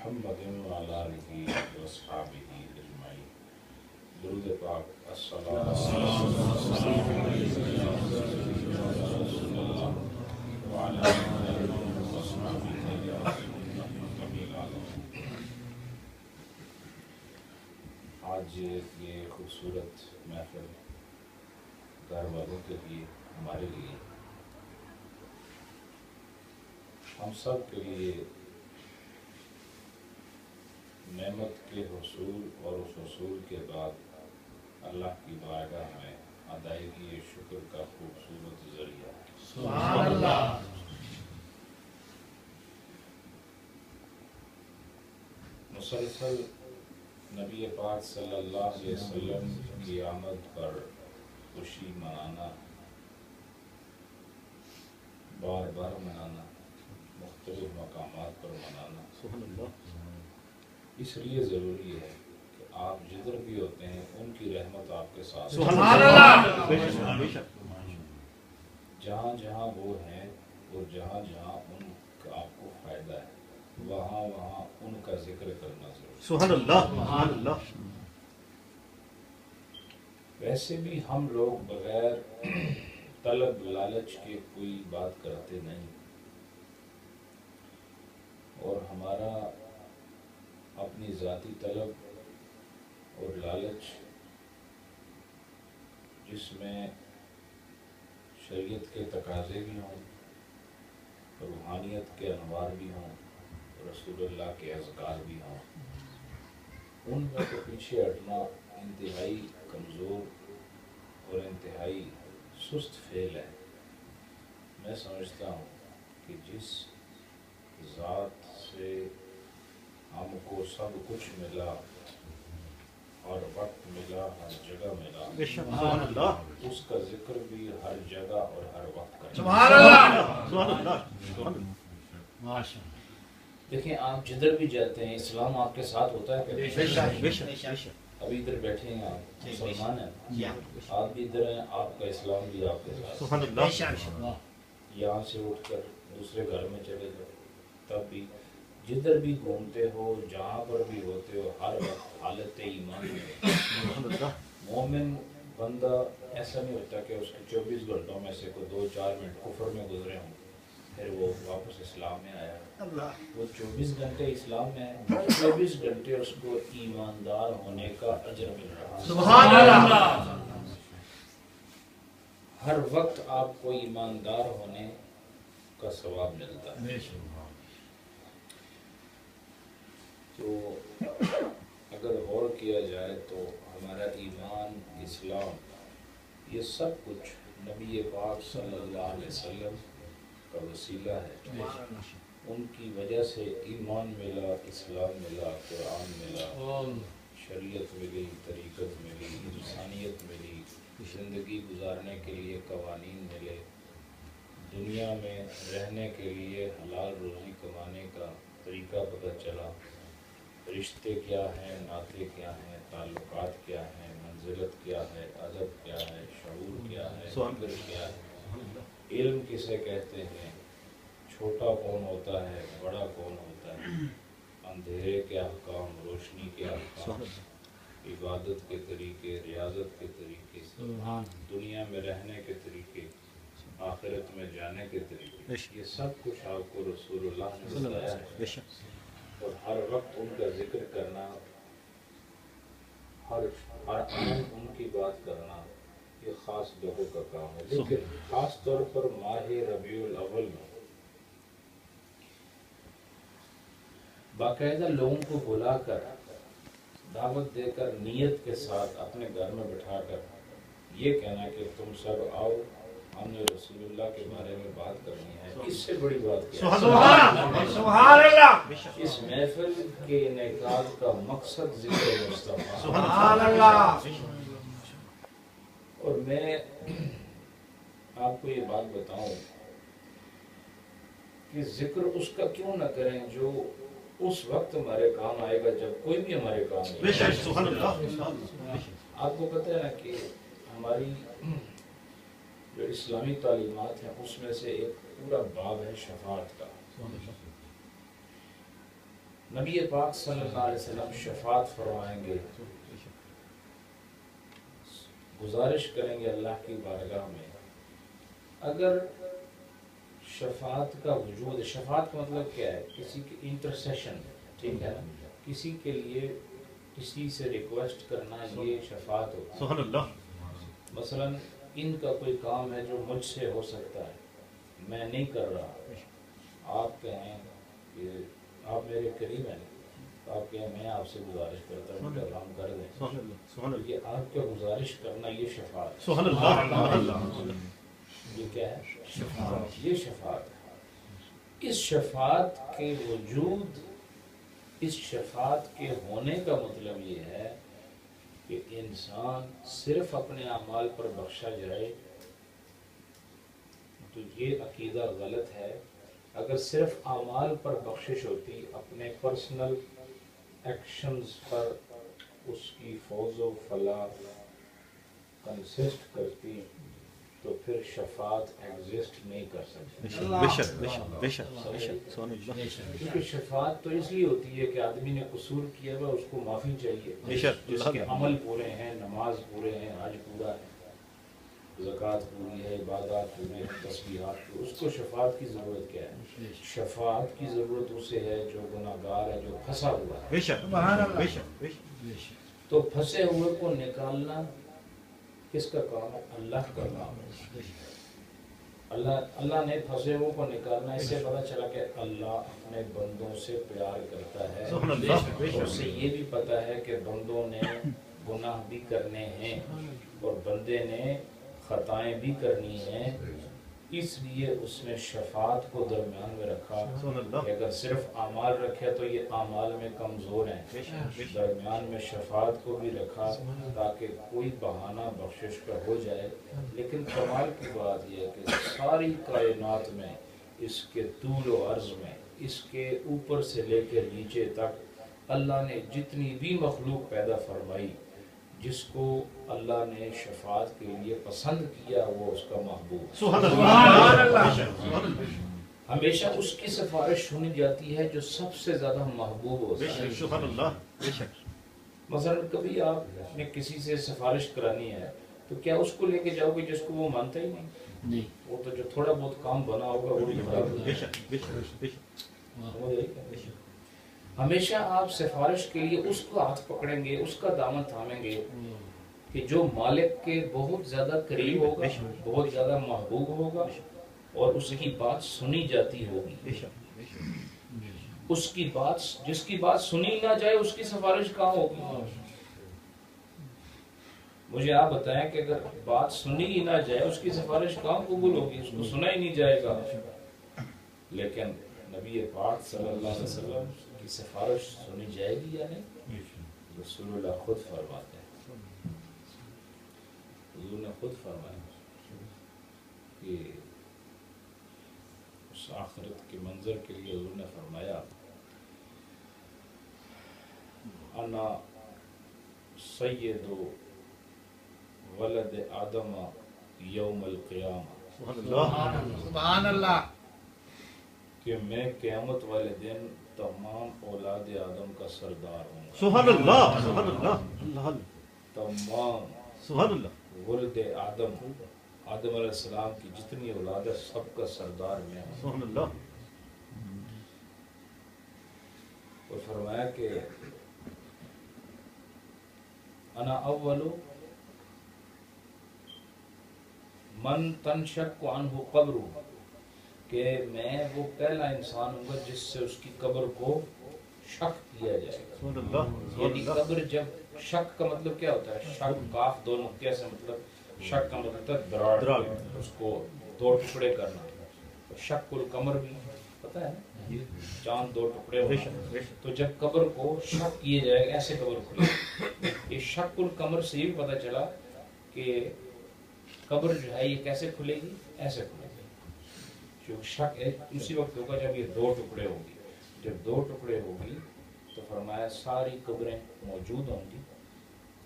محمد وعلی آلہ واصحابہ اجمعین۔ درود پاک الصلاۃ والسلام علی رسول اللہ وعلی آلہ واصحابہ اجمعین۔ آج یہ خوبصورت محفل گھر والوں کے لیے، ہمارے لیے، ہم سب کے لیے نعمت کے حصول اور اس حصول کے بعد اللہ کی بارگاہ میں ادائیگی شکر کا خوبصورت ذریعہ ہے۔ سبحان اللہ۔ مسلسل نبی پاک صلی اللہ علیہ وسلم کی آمد پر خوشی منانا، بار بار منانا، مختلف مقامات پر منانا اس لیے ضروری ہے کہ آپ جدھر بھی ہوتے ہیں ان کی رحمت آپ کے ساتھ، سبحان اللہ۔ جہاں جہاں وہ ہیں اور جہاں جہاں ان کا آپ کو فائدہ ہے وہاں وہاں ان کا ذکر کرنا ضروری ہے۔ سبحان اللہ، سبحان اللہ۔ ویسے بھی ہم لوگ بغیر طلب لالچ کے کوئی بات کرتے نہیں، اور ہمارا اپنی ذاتی طلب اور لالچ جس میں شریعت کے تقاضے بھی ہوں، روحانیت کے انوار بھی ہوں، رسول اللہ کے اذکار بھی ہوں، ان میں تو پیچھے ہٹنا انتہائی کمزور اور انتہائی سست فعل ہے۔ میں سمجھتا ہوں کہ جس ذات سے ہم کو سب کچھ ملا، ہر وقت ملا، ہر جگہ ملا، سبحان اللہ، اس کا ذکر بھی ہر جگہ اور ہر وقت کریں۔ سبحان اللہ، سبحان اللہ، سبحان اللہ۔ ماشاء اللہ۔ دیکھیں، آپ جدھر بھی جاتے ہیں اسلام آپ کے ساتھ ہوتا ہے کہ بے شک، بے شک، بے شک۔ ابھی ادھر بیٹھے ہیں، آپ مسلمان ہیں، آپ بھی ادھر ہیں، آپ کا اسلام بھی آپ کے ساتھ۔ سبحان اللہ۔ یہاں سے اٹھ کر دوسرے گھر میں چلے جاؤ، تب بھی جدھر بھی گھومتے ہو، جہاں پر بھی ہوتے ہو، ہر وقت حالت ایمان میں۔ مومن بندہ ایسا نہیں ہوتا کہ اس کے 24 گھنٹوں میں سے کوئی 2-4 منٹ کفر میں گزرے ہوں پھر وہ واپس اسلام میں آیا۔ وہ 24 گھنٹے اسلام میں ہے، 24 گھنٹے اس کو ایماندار ہونے کا اجر مل رہا ہے۔ سبحان اللہ۔ ہر وقت آپ کو ایماندار ہونے کا ثواب ملتا ہے۔ تو اگر غور کیا جائے تو ہمارا ایمان، اسلام، یہ سب کچھ نبی پاک صلی اللہ علیہ وسلم کا وسیلہ ہے۔ ان کی وجہ سے ایمان ملا، اسلام ملا، قرآن ملا، شریعت ملی، طریقت ملی، انسانیت ملی، زندگی گزارنے کے لیے قوانین ملے، دنیا میں رہنے کے لیے حلال روزی کمانے کا طریقہ پتہ چلا، رشتے کیا ہیں، ناطے کیا ہیں، تعلقات کیا ہیں، منزلت کیا ہے، ادب کیا ہے، شعور کیا ہے، فکر کیا ہے، علم کسے کہتے ہیں، چھوٹا کون ہوتا ہے، بڑا کون ہوتا ہے، اندھیرے کے احکام، روشنی کے احکام، عبادت کے طریقے، ریاضت کے طریقے، دنیا میں رہنے کے طریقے، آخرت میں جانے کے طریقے، یہ سب کچھ آپ کو رسول اللہ نے بتایا ہے۔ اور ہر وقت ان کا ذکر کرنا، ہر آن ان کی بات کرنا، یہ خاص لوگوں کا کام ہے۔ لیکن خاص طور پر ماہ ربیع الاول میں باقاعدہ لوگوں کو بلا کر، دعوت دے کر، نیت کے ساتھ اپنے گھر میں بٹھا کر یہ کہنا کہ تم سب آؤ، ہم نے رسول اللہ کے بارے میں بات کرنی ہے، اس سے بڑی بات کیا ہے؟ سبحان اللہ۔ اس محفل کے انعقاد کا مقصد ذکر مصطفیٰ۔ سبحان اللہ۔ اور میں آپ کو یہ بات بتاؤں کہ ذکر اس کا کیوں نہ کریں جو اس وقت ہمارے کام آئے گا جب کوئی بھی ہمارے کام نہیں آئے گا۔ سبحان اللہ۔ آپ کو پتہ ہے نا کہ ہماری جو اسلامی تعلیمات ہیں اس میں سے ایک پورا باب ہے شفاعت کا۔ نبی پاک صلی اللہ علیہ وسلم شفاعت فرمائیں گے، گزارش کریں گے اللہ کی بارگاہ میں، اگر شفاعت کا وجود، شفاعت کا مطلب کیا ہے؟ کسی کی انٹرسیشن، ٹھیک ہے نا، کسی کے لیے کسی سے ریکویسٹ کرنا، یہ شفاعت ہوتا ہے۔ سبحان اللہ۔ مثلا ان کا کوئی کام ہے جو مجھ سے ہو سکتا ہے، میں نہیں کر رہا، آپ کہیں کہ آپ میرے قریب ہیں، تو آپ کہیں میں آپ سے گزارش کرتا ہوں کہ کام کر دیں، سبحان اللہ۔ یہ آپ کا گزارش کرنا، یہ شفاعت ہے۔ سبحان اللہ۔ یہ کیا ہے؟ شفاعت۔ یہ شفاعت ہے۔ اس شفاعت کے وجود، اس شفاعت کے ہونے کا مطلب یہ ہے کہ انسان صرف اپنے اعمال پر بخشا جائے تو یہ عقیدہ غلط ہے۔ اگر صرف اعمال پر بخشش ہوتی، اپنے پرسنل ایکشنز پر اس کی فوز و فلاح کنسسٹ کرتی تو پھر شفاعت ایگزسٹ نہیں کر سکتی۔ بے شک بے شک بے شک بے شک، سبحان اللہ۔ کیونکہ شفاعت تو اس لیے ہوتی ہے کہ آدمی نے قصور کیا ہوا، اس کو معافی چاہیے، بے شک، جس کے عمل پورے ہیں، نماز پورے ہیں، حج پورا ہے، زکوٰۃ پوری ہے، عبادات پورے ہیں، تسبیحات پورے، اس کو شفاعت کی ضرورت کیا ہے؟ شفاعت کی ضرورت اسے ہے جو گناہ گار ہے، جو پھنسا ہوا ہے۔ بے شک بے شک بے شک۔ تو پھنسے ہوئے کو نکالنا کس کا کام ہے؟ اللہ کا کام ہے۔ اللہ نے پھنسے ہوئے کو نکالنا، اس سے پتہ چلا کہ اللہ اپنے بندوں سے پیار کرتا ہے، سبحان اللہ۔ اور اسے یہ بھی پتہ ہے کہ بندوں نے گناہ بھی کرنے ہیں اور بندے نے خطائیں بھی کرنی ہیں، اس لیے اس نے شفاعت کو درمیان میں رکھا کہ اگر صرف اعمال رکھے تو یہ اعمال میں کمزور ہیں، درمیان میں شفاعت کو بھی رکھا تاکہ کوئی بہانہ بخشش کا ہو جائے۔ لیکن کمال کی بات یہ ہے کہ ساری کائنات میں، اس کے طول و عرض میں، اس کے اوپر سے لے کے نیچے تک اللہ نے جتنی بھی مخلوق پیدا فرمائی، جس کو اللہ نے شفاعت کے لیے پسند کیا وہ اس کا محبوب۔ سبحان اللہ۔ ہمیشہ اس کی سفارش سنی جاتی ہے جو سب سے زیادہ محبوب ہوتا ہے۔ سبحان اللہ۔ بے شک۔ مثلا کبھی آپ نے کسی سے سفارش کرانی ہے تو کیا اس کو لے کے جاؤ گے جس کو وہ مانتا ہی نہیں؟ وہ تو جو تھوڑا بہت کام بنا ہوگا وہ بھی خراب بے شک بے شک بے شک۔ ہمیشہ آپ سفارش کے لیے اس کو ہاتھ پکڑیں گے، اس کا دامن تھامیں گے کہ جو مالک کے بہت زیادہ قریب ہوگا، بہت زیادہ محبوب ہوگا اور اس کی بات سنی جاتی ہوگی۔ اس کی بات، جس کی بات سنی نہ جائے اس کی سفارش کہاں ہوگی؟ مجھے آپ بتائیں کہ اگر بات سنی ہی نہ جائے اس کی سفارش کہاں قبول ہوگی؟ اس کو سنا ہی نہیں جائے گا۔ لیکن نبی پاک صلی اللہ علیہ وسلم کی سفارش سنی جائے گی یا نہیں؟ رسول اللہ خود فرماتے ہیں، حضور نے خود فرمایا کہ اس آخرت کے منظر کے لیے حضور نے فرمایا انا سید ولد آدم یوم القیامہ، سبحان اللہ، کہ میں قیامت والے دن تمام اولاد آدم کا سردار ہوں گا۔ سبحان اللہ۔ سبحان اللہ۔ تمام سبحان اللہ۔ ولد آدم، آدم علیہ السلام کی جتنی اولاد ہے سب کا سردار میں ہوں۔ سبحان اللہ۔ اور فرمایا کہ انا اول من تنشق عنہ قبرہ، کہ میں وہ پہلا انسان ہوں گا جس سے اس کی قبر کو شق کیا جائے گا۔ سبحان اللہ۔ یعنی قبر، جب شق کا مطلب کیا ہوتا ہے؟ شق کاف دو نقطے سے مطلب شق کا مطلب ہے دراڑ، اس کو دو ٹکڑے کرنا۔ شق القمر بھی پتہ ہے نا، چاند دو ٹکڑے ہونا۔ تو جب قبر کو شق کیے جائے گا ایسے قبر کھلے، یہ شق القمر سے بھی پتہ چلا کہ قبر جو ہے یہ کیسے کھلے گی؟ ایسے کھلے گی۔ جو شک اسی وقت ہوگا جب یہ دو ٹکڑے ہوگی۔ جب دو ٹکڑے ہوگی تو فرمایا ساری قبریں موجود ہوں گی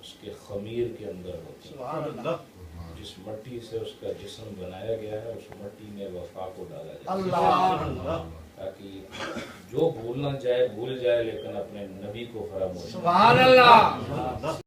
اس کے خمیر کے اندر ہوتی ہے. سبحان اللہ جس مٹی سے اس کا جسم بنایا گیا ہے اس مٹی میں وفا کو ڈالا جاتا ہے اللہ تاکہ جو بھولنا چاہے بھول جائے لیکن اپنے نبی کو فراموش نہ سبحان اللہ